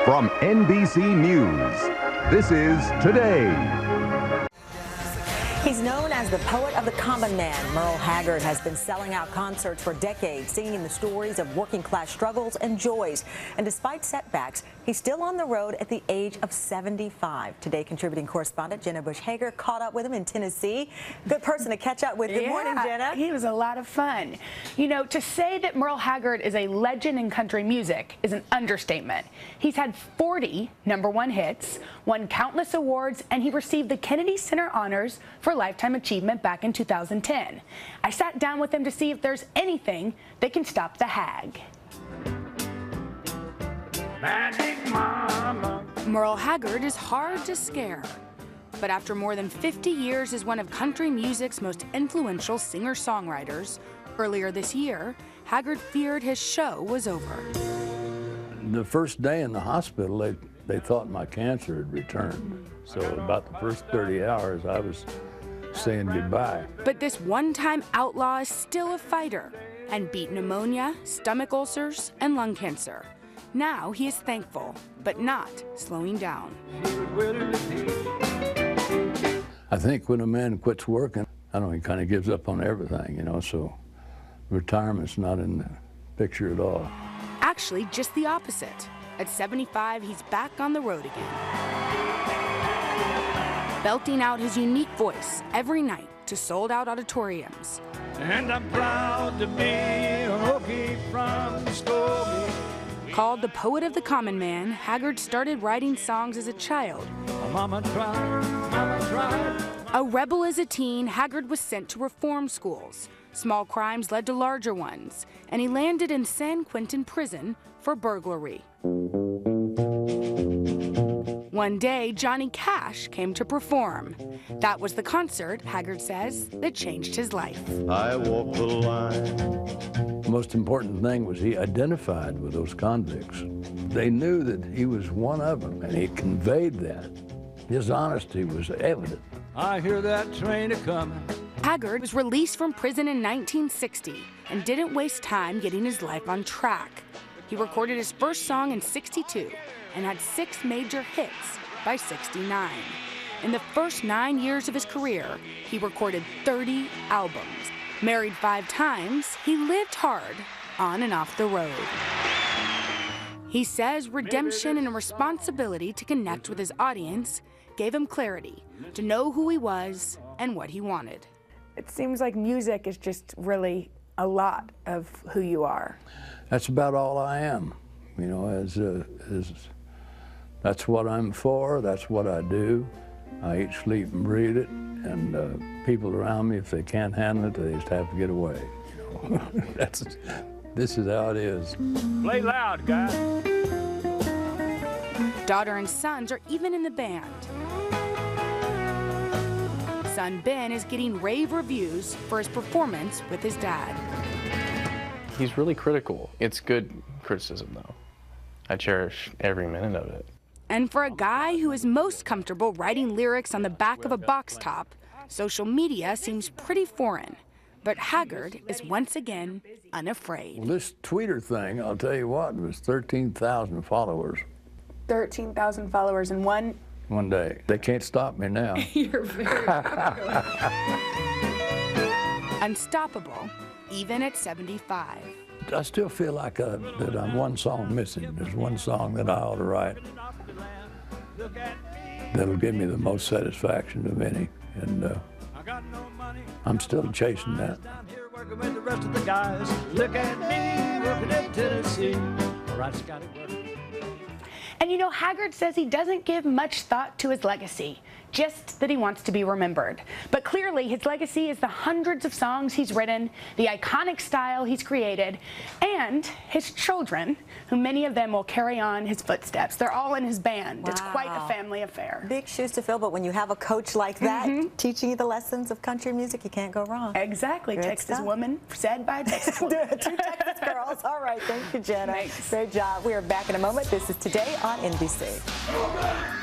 From NBC News, this is Today. He's known as the poet of the common man. Merle Haggard has been selling out concerts for decades, singing the stories of working class struggles and joys. And despite setbacks, he's still on the road at the age of 75. Today, contributing correspondent Jenna Bush-Hager caught up with him in Tennessee. Good person to catch up with. Good morning, Jenna. He was a lot of fun. You know, to say that Merle Haggard is a legend in country music is an understatement. He's had 40 #1 hits, won countless awards, and he received the Kennedy Center honors for Lifetime Achievement back in 2010. I sat down with him to see if there's anything that can stop the hag. Magic Mama. Merle Haggard is hard to scare, but after more than 50 years as one of country music's most influential singer-songwriters, earlier this year, Haggard feared his show was over. The first day in the hospital, they thought my cancer had returned. So about the first 30 hours, I was saying goodbye. But this one-time outlaw is still a fighter and beat pneumonia, stomach ulcers, and lung cancer. Now he is thankful, but not slowing down. I think when a man quits working, I don't know, he kind of gives up on everything, you know, so retirement's not in the picture at all. Actually, just the opposite. At 75, he's back on the road again, belting out his unique voice every night to sold-out auditoriums. And I'm proud to be a Hokie from Skokie. Called the poet of the common man, Haggard started writing songs as a child. Mama tried. A rebel as a teen, Haggard was sent to reform schools. Small crimes led to larger ones, and he landed in San Quentin prison for burglary. One day, Johnny Cash came to perform. That was the concert, Haggard says, that changed his life. I walk the line. The most important thing was he identified with those convicts. They knew that he was one of them, and he conveyed that. His honesty was evident. I hear that train a-coming. Haggard was released from prison in 1960 and didn't waste time getting his life on track. He recorded his first song in '62 and had 6 major hits by '69. In the first 9 years of his career, he recorded 30 albums. Married 5 times, he lived hard on and off the road. He says redemption and a responsibility to connect with his audience gave him clarity to know who he was and what he wanted. It seems like music is just really a lot of who you are. That's about all I am, you know, that's what I'm for, that's what I do. I eat, sleep, and breathe it, and people around me, if they can't handle it, they just have to get away. You know? This is how it is. Play loud, guys. Daughter and sons are even in the band. Son Ben is getting rave reviews for his performance with his dad. He's really critical. It's good criticism, though. I cherish every minute of it. And for a guy who is most comfortable writing lyrics on the back of a box top, social media seems pretty foreign. But Haggard is once again unafraid. Well, this Twitter thing, I'll tell you what, it was 13,000 followers. 13,000 followers in one day. They can't stop me now. You're very Unstoppable, even at 75. I still feel like that I'm one song missing. There's one song that I ought to write that'll give me the most satisfaction of any, and I'm still chasing that. Look at me working in Tennessee. And you know, Haggard says he doesn't give much thought to his legacy, just that he wants to be remembered. But clearly, his legacy is the hundreds of songs he's written, the iconic style he's created, and his children, who many of them will carry on his footsteps. They're all in his band. Wow. It's quite a family affair. Big shoes to fill, but when you have a coach like that teaching you the lessons of country music, you can't go wrong. Exactly. Good Texas stuff. woman, said by a Texas woman. 2 Texas girls. All right, thank you, Jenna. Thanks. Great job. We are back in a moment. This is Today on NBC.